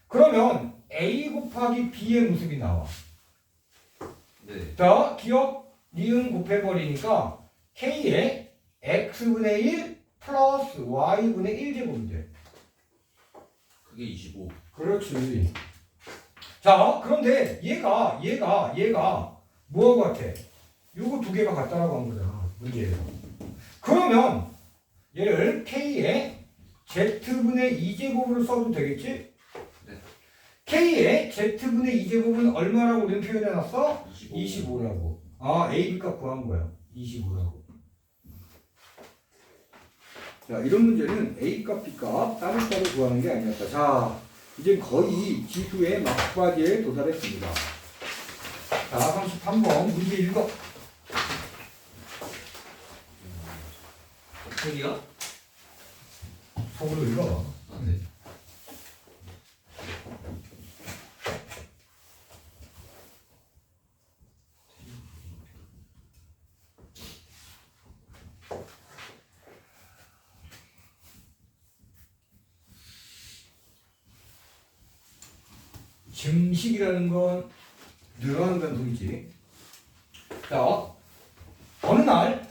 그러면 A 곱하기 B의 모습이 나와. 네. 자, 기억, 니은 곱해버리니까 K의 X분의 1 플러스 Y분의 1제곱이 돼. 그게 25. 그렇지. 자, 그런데 얘가 뭐하고 같아? 요거 두 개가 같다라고 한 거잖아. 문제에서. 그러면 얘를 K의 Z분의 2제곱으로 써도 되겠지? 네. K의 Z분의 2제곱은 얼마라고 우리는 표현해놨어? 25. 25라고. 아, A, B 값 구한 거야. 25라고. 자, 이런 문제는 A 값, B 값 따로따로 구하는 게 아니었다. 자, 이제 거의 지수의 막바지에 도달했습니다. 자, 33번 문제 읽어. 어디야? 속으로 읽어. 아, 네. 증식이라는 건 늘어난다는 소리지. 자, 어느 날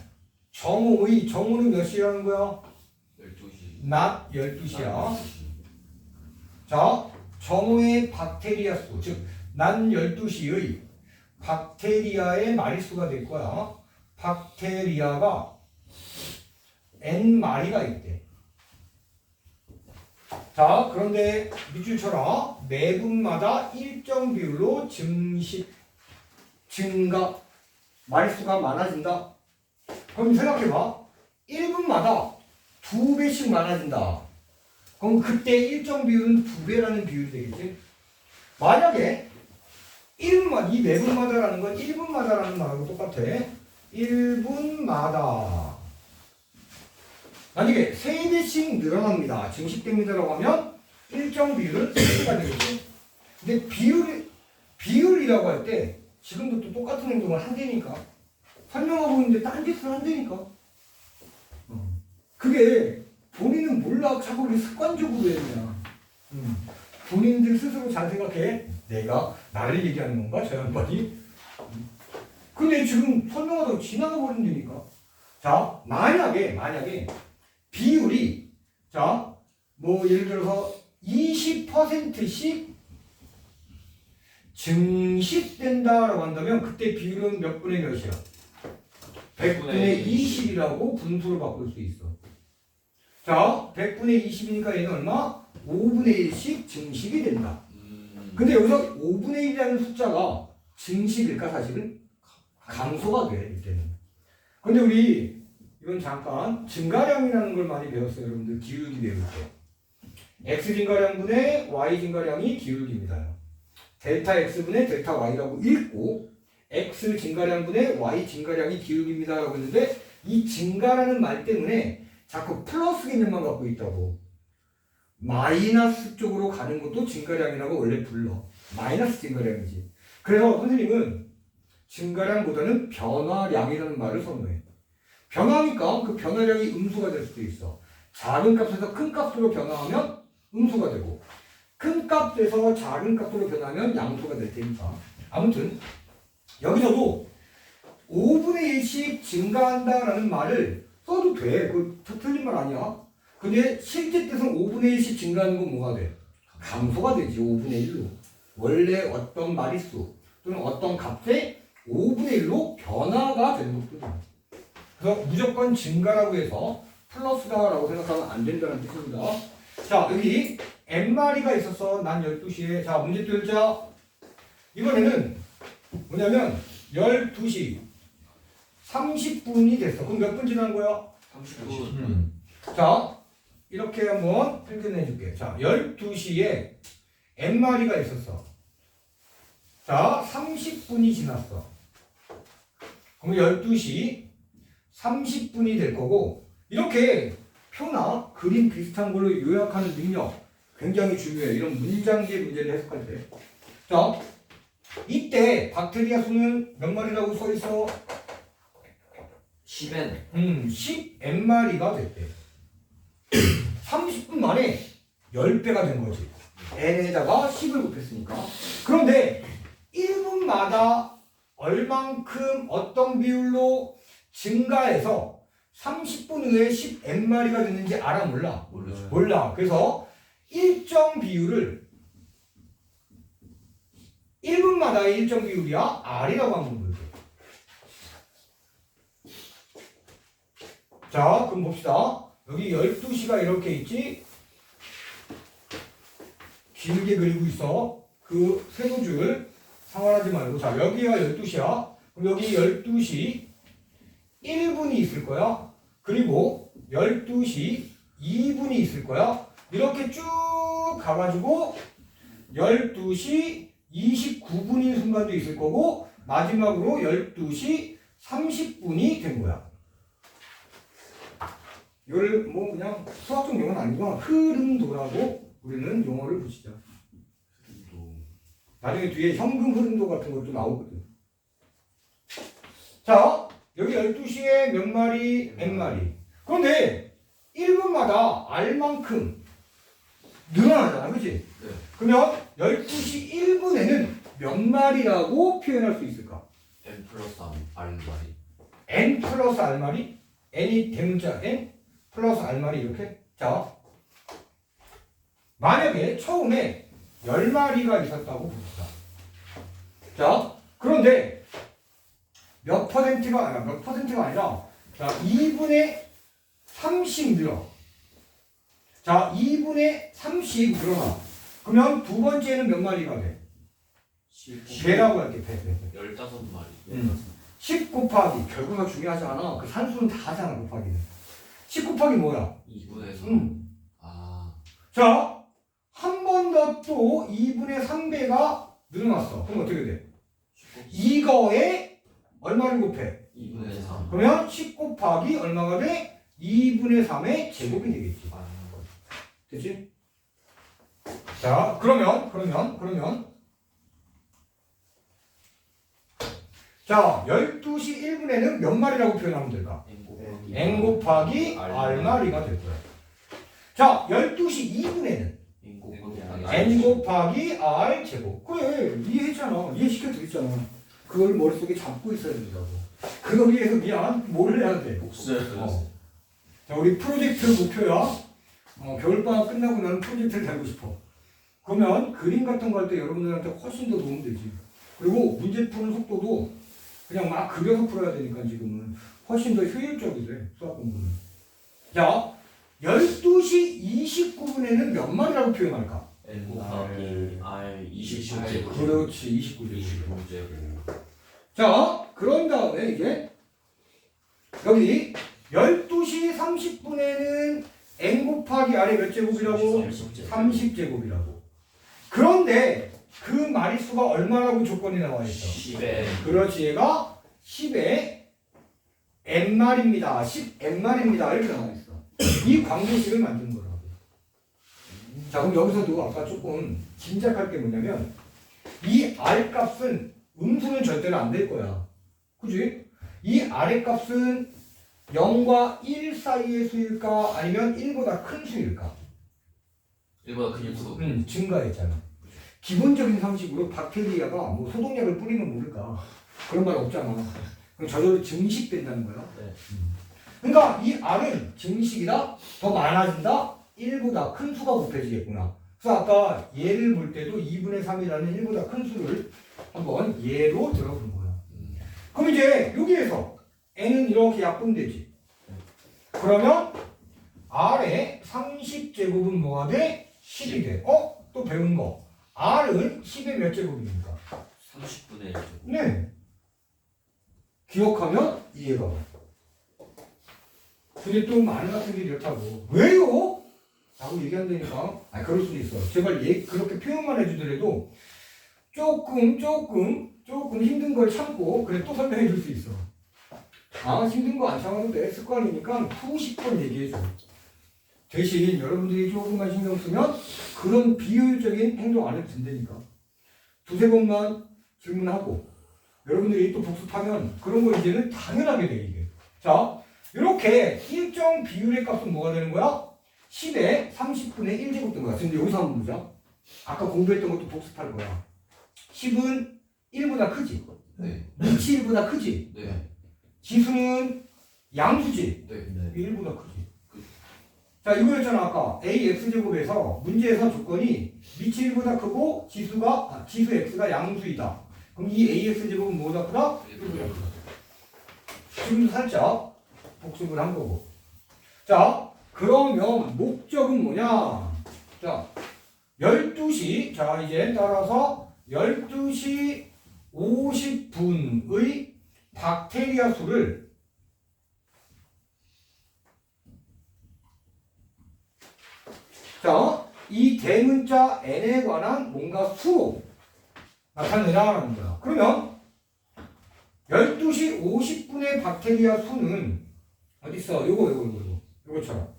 정오는 몇 시라는 거야? 12시. 낮 12시야. 자, 정오의 박테리아 수, 즉, 낮 12시의 박테리아의 마리수가 될 거야. 박테리아가 N마리가 있대. 자, 그런데 밑줄 쳐라. 매분마다 일정 비율로 증가, 마리수가 많아진다. 그럼 생각해봐. 1분마다 2배씩 많아진다. 그럼 그때 일정 비율은 2배라는 비율이 되겠지? 만약에 1분마다, 이 매분마다라는 건 1분마다라는 말하고 똑같아. 1분마다. 만약에 3배씩 늘어납니다. 증식됩니다라고 하면 일정 비율은 3배가 되겠지? 근데 비율이라고 할 때 지금도 또 똑같은 행동을 한다니까. 설명하고 있는데 딴 짓을 한다니까. 그게 본인은 몰라. 자꾸 우리 습관적으로 해 그냥. 본인들 스스로 잘 생각해. 내가 나를 얘기하는 건가? 저 양반이? 근데 지금 설명하다가 지나가 버린다니까. 자, 만약에 비율이 자, 뭐 예를 들어서 20%씩 증식된다라고 한다면 그때 비율은 몇 분의 몇이야? 100분의 20이라고 분수로 바꿀 수 있어. 자, 100분의 20이니까 얘는 얼마? 5분의 1씩 증식이 된다. 근데 여기서 5분의 1이라는 숫자가 증식일까 사실은? 감소가 돼 이때는. 근데 우리 이건 잠깐 증가량이라는 걸 많이 배웠어요. 여러분들 기울기 배울 때. x 증가량분의 y 증가량이 기울기입니다. 델타 x분의 델타 y라고 읽고 x 증가량분의 y 증가량이 기울기입니다 라고 했는데 이 증가라는 말 때문에 자꾸 플러스 개념만 갖고 있다고. 마이너스 쪽으로 가는 것도 증가량이라고 원래 불러. 마이너스 증가량이지. 그래서 선생님은 증가량보다는 변화량이라는 말을 선호해. 변화니까 그 변화량이 음수가 될 수도 있어. 작은 값에서 큰 값으로 변화하면 음수가 되고 큰 값에서 작은 값으로 변하면 양수가 될 테니까. 아무튼 여기서도 5분의 1씩 증가한다라는 말을 써도 돼. 그 틀린 말 아니야. 근데 실제 뜻은 5분의 1씩 증가하는 건 뭐가 돼? 감소가 되지. 5분의 1로. 원래 어떤 마리수 또는 어떤 값에 5분의 1로 변화가 되는 것뿐이야. 그래서 무조건 증가라고 해서 플러스다라고 생각하면 안 된다는 뜻입니다. 자, 여기 n마리가 있었어. 난 12시에. 자, 문제 또 읽자. 이번에는 뭐냐면 12시 30분이 됐어. 그럼 몇 분 지난 거야? 30분. 자, 이렇게 한번 표현해 줄게. 자, 12시에 n마리가 있었어. 자, 30분이 지났어. 그럼 12시 30분이 될 거고, 이렇게 표나 그림 비슷한 걸로 요약하는 능력 굉장히 중요해. 이런 문장계 문제를 해석할 때. 자, 이때 박테리아 수는 몇 마리라고 써 있어? 10n. 10n마리가 됐대. 30분 만에 10배가 된 거지. n에다가 10을 곱했으니까. 그런데 1분마다 얼만큼 어떤 비율로 증가해서 30분 후에 10n마리가 됐는지 알아 몰라? 모르죠. 몰라. 그래서 일정 비율을 1분마다의 일정 비율이야 R이라고 하면 되죠. 자, 그럼 봅시다. 여기 12시가 이렇게 있지? 길게 그리고 있어. 그 세로줄 상관하지 말고. 자, 여기가 12시야. 그럼 여기 12시 1분이 있을 거야. 그리고 12시 2분이 있을 거야. 이렇게 쭉 가가지고 12시 29분인 순간도 있을 거고 마지막으로 12시 30분이 된 거야. 이걸 뭐 그냥 수학적 용어는 아니고 흐름도라고 우리는 용어를 붙이자. 나중에 뒤에 현금 흐름도 같은 것도 나오거든. 자, 여기 12시에 몇 마리, n마리. 그런데 1분마다 R만큼 늘어나잖아, 그치? 네. 그러면 12시 1분에는 몇 마리라고 표현할 수 있을까? n 플러스 r 말이 n 플러스 r마리? n이 대문자 n 플러스 r마리 이렇게? 자, 만약에 처음에 10마리가 있었다고 봅시다. 자, 그런데 몇 퍼센트가 아니라 자, 2분의 30 늘어. 자, 2분의 30 늘어나. 그러면 두 번째는 몇 마리가 돼? 배라고 할게, 배. 15마리 10 곱하기, 결과가 중요하지 않아. 그 산수는 다 하잖아, 곱하기는. 10 곱하기 뭐야? 2분의 3 아 자, 한 번 더 또 2분의 3배가 늘어났어. 그럼 어떻게 돼? 이거에 얼마를 곱해? 2분의 3 그러면 10 곱하기 얼마가 돼? 2분의 3의 제곱이 되겠지. 됐지? 자, 그러면 자, 12시 1분에는 몇 마리라고 표현하면 될까? n 곱하기 r 마리가 될 거야. 자, 12시 2분에는 n 곱하기 r 제곱. 그래, 이해했잖아. 이해시켜 드렸잖아. 그걸 머릿속에 잡고 있어야 된다고. 그거 위해서 미안, 뭘 해야 돼? 자, 우리 프로젝트 목표야. 겨울방학 끝나고 나는 프로젝트를 달고 싶어. 그러면 그림 같은 거 할 때 여러분들한테 훨씬 더 도움 되지. 그리고 문제 푸는 속도도 그냥 막 그려서 풀어야 되니까 지금은 훨씬 더 효율적이래, 수학 공부는. 자, 12시 29분에는 몇 마리라고 표현할까? n 곱하기 r 29제곱 그렇지, 29제곱. 29제곱 자, 그런 다음에 이제 여기 12시 30분에는 n 곱하기 r의 몇 제곱이라고? 30제곱이라고. 그런데 그 마리수가 얼마라고 조건이 나와 있어? 10에 그렇지, 얘가 10에 n마리입니다. 10n마리입니다. 이렇게 나와 있어. 이 관계식을 만든 거라고. 자, 그럼 여기서도 아까 조금 짐작할 게 뭐냐면 이 r 값은 음수는 절대로 안 될 거야. 그지? 이 r의 값은 0과 1 사이의 수일까? 아니면 1보다 큰 수일까? 1보다 큰 수 증가했잖아. 기본적인 상식으로 박테리아가 뭐 소독약을 뿌리면 모를까? 그런 말 없잖아. 그럼 저절로 증식된다는 거야. 네. 그러니까 이 R은 증식이다? 더 많아진다? 1보다 큰 수가 곱해지겠구나. 그래서 아까 예를 볼 때도 2분의 3이라는 1보다 큰 수를 한번 예로 들어본 거야. 그럼 이제 여기에서 n은 이렇게 약분되지. 그러면 R의 30제곱은 뭐가 돼? 10이 돼. 또 배운 거. R은 10의 몇 제곱입니까? 30분의 1제곱 네. 기억하면 이해가 와. 근데 또 많은 학생들이 이렇다고. 왜요? 라고 얘기한다니까. 그럴 수도 있어. 제발 그렇게 표현만 해주더라도 조금 힘든 걸 참고 그래 또 설명해 줄 수 있어. 힘든 거 안 참아도 돼. 습관이니까 수십 번 얘기해줘. 대신 여러분들이 조금만 신경 쓰면 그런 비효율적인 행동 안 해도 된다니까. 두세 번만 질문하고 여러분들이 또 복습하면 그런 거 이제는 당연하게 돼 이게. 자, 이렇게 일정 비율의 값은 뭐가 되는 거야? 10에 30분의 1제곱 된 거야. 근데 여기서 한번 보자. 아까 공부했던 것도 복습할 거야. 10은 1보다 크지? 네. 밑이 1보다 크지? 네. 지수는 양수지? 네. 1보다 크지. 자, 이거였잖아. 아까 ax제곱에서 문제에서 조건이 밑이 1보다 크고 지수 x가 양수이다. 그럼 이 ax제곱은 뭐보다 크다? 1보다 크다. 지금도 살짝 복습을 한 거고. 자, 그러면 목적은 뭐냐? 자, 12시, 자, 이제 따라서 12시 50분의 박테리아 수를 자, 이 대문자 n에 관한 뭔가 수로 나타내라는 거야. 그러면 12시 50분의 박테리아 수는 어디 있어? 요거처럼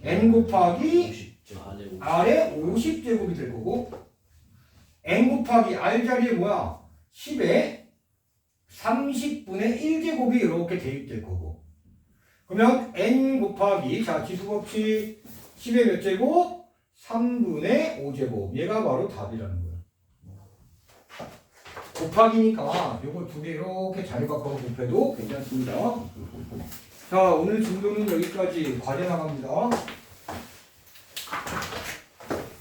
n 곱하기 r의 50제곱이 될 거고 n 곱하기 r 자리에 뭐야? 10에 30분의 1제곱이 이렇게 대입될 거고 그러면 n 곱하기 자 지수법칙 10의 몇 제곱? 3분의 5제곱. 얘가 바로 답이라는 거예요. 곱하기니까 요거 두 개 이렇게 자유각각으로 곱해도 괜찮습니다. 자, 오늘 진도는 여기까지. 과제 나갑니다.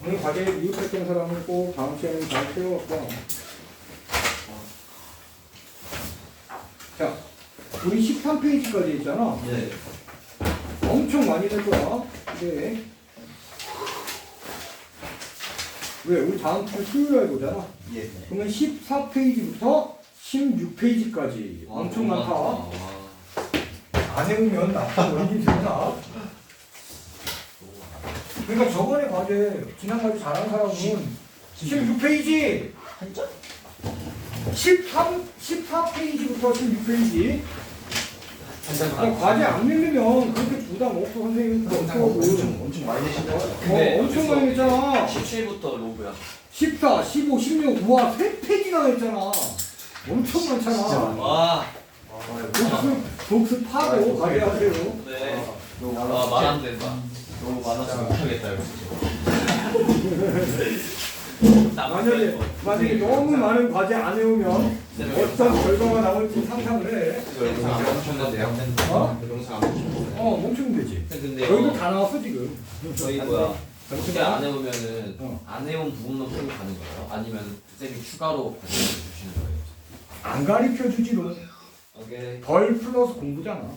오늘 과제 미흡했던 사람은 꼭 다음 시간에 잘 채워갖고. 자, 우리 13페이지까지 있잖아. 네. 엄청 많이 될 거야. 네. 왜? 우리 다음 주 수요일에 보잖아. 예. 그러면 14페이지부터 16페이지까지 엄청 많다. 안 해오면 나쁜 원인이 된다. 그러니까 저번에 과제, 지난 과제 잘한 사람은 16페이지! 한점? 14페이지부터 16페이지. 그러니까 과제 안 밀리면 그렇게 부담 없어, 선생님. 엄청 많이 내신다. 엄청 많이 했잖아. 17부터 로브야. 14, 15, 16, 우와, 3페이지나 했잖아. 엄청 많잖아. 와. 독습하고 과제하세요. 네. 너무 아, 말 안 된다. 너무 많아서 못하겠다 이거. 만약에 너무 많은 과제 안 해오면 어떤 결과가 나올지 상상을 해. 이거 영상 안 멈췄는데요? 어? 영상 안 멈췄는데. 멈추면 되지. 근데 여기도 다 나왔어 지금. 저희 뭐야? 그렇게 잠시만. 안 해오면은 어. 안 해온 부분만 풀고 가는 거예요? 아니면 쌤이 추가로 가르쳐 주시는 거예요? 안 가르쳐 주지는. 오케이. 덜 플러스 공부잖아.